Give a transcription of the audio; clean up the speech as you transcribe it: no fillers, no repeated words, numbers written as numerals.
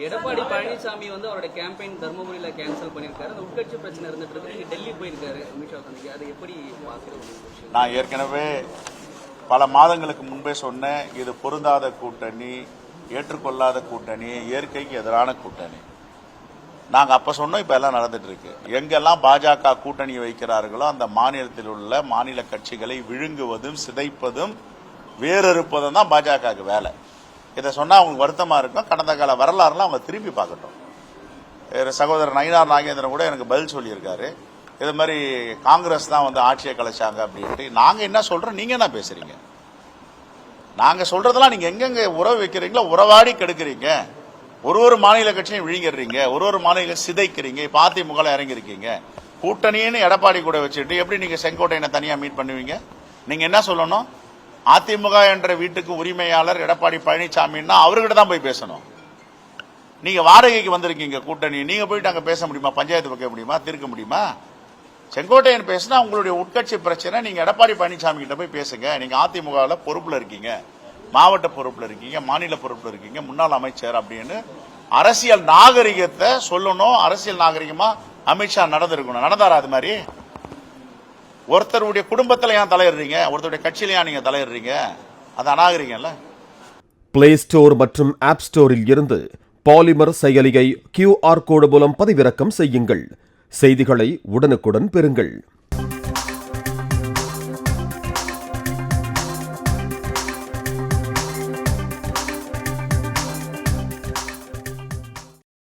எடப்பாடி பழனிசாமி வந்து அவரோட campaign தர்மபுரியில cancel பண்ணிருக்காரு. அந்த உட்கட்சி பிரச்சனை இருந்துட்டு இருக்கு. நீங்க டெல்லி போயிருக்காரு அமித்ஷா சந்திக்க, அதை எப்படி பாக்குறது? நான் ஏற்கனவே பல மாதங்களுக்கு முன்பே சொன்னேன், இது பொருந்தாத கூட்டணி, ஏற்றுக்கொள்ளாத கூட்டணி, இயற்கைக்கு எதிரான கூட்டணி. நாங்க அப்ப சொன்னோம், இப்ப எல்லாம் நடந்துட்டு இருக்கு. எங்கெல்லாம் பாஜக கூட்டணி வைக்கிறார்களோ அந்த மாநிலத்தில் உள்ள மாநில கட்சிகளை விழுங்குவதும் சிதைப்பதும் வேறறுப்பதும் தான் பாஜகவுக்கு வேலை. இதை சொன்னா அவங்களுக்கு வருத்தமா இருக்கும். கடந்த கால வரலாறுலாம் அவங்க திரும்பி பார்க்கட்டும். சகோதரர் நயினார் நாகேந்திரன் கூட எனக்கு பதில் சொல்லியிருக்காரு. இது மாதிரி காங்கிரஸ் தான் வந்து ஆட்சியை கலைச்சாங்க அப்படின்ட்டு. நாங்க என்ன சொல்றோம், நீங்க என்ன பேசுறீங்க? நாங்க சொல்றதெல்லாம் நீங்க எங்கெங்க உறவு வைக்கிறீங்களோ உறவாடி கெடுக்கிறீங்க. ஒரு மாநில கட்சியும் விழுங்கிடுறீங்க, ஒரு மாநில சிதைக்கிறீங்க. இப்ப அதிமுக இறங்கிருக்கீங்க. கூட்டணின்னு எடப்பாடி கூட வச்சுட்டு எப்படி நீங்க செங்கோட்டையனை தனியா மீட் பண்ணுவீங்க? நீங்க என்ன சொல்லணும்? அதிமுக என்ற வீட்டுக்கு உரிமையாளர் எடப்பாடி பழனிசாமின்னா அவர்கிட்ட தான் போய் பேசணும். நீங்க வாடகைக்கு வந்திருக்கீங்க கூட்டணி, நீங்க போயிட்டு அங்க பேச முடியுமா? பஞ்சாயத்து வைக்க முடியுமா? தீர்க்க முடியுமா? செங்கோட்டையன் பேசினா உங்களுடைய உட்கட்சி பிரச்சனை, நீங்க எடப்பாடி பழனிசாமி கிட்ட போய் பேசுங்க. நீங்க அதிமுக பொறுப்புல இருக்கீங்க, மாவட்ட பொறுப்புல இருக்கீங்க, மாநில பொறுப்புல இருக்கீங்க, முன்னாள் அமைச்சர் அப்படின்னு அரசியல் நாகரிகத்தை சொல்லணும். அரசியல் நாகரிகமா அமித்ஷா நடந்திருக்கணும். நடந்தாரா அது மாதிரி? ஒருத்தருடைய குடும்பத்துல ஏன் தலையிடுறீங்க? ஒருத்தருடைய கட்சியில ஏன் நீங்க தலையிடுறீங்க? அது அநாகரிகம்ல. பிளே ஸ்டோர் மற்றும் ஆப் ஸ்டோரில் இருந்து பாலிமர் செயலியை QR கோடு மூலம் பதிவிறக்கம் செய்யுங்கள். செய்திகளை உடனுக்குடன் பெறுங்கள்.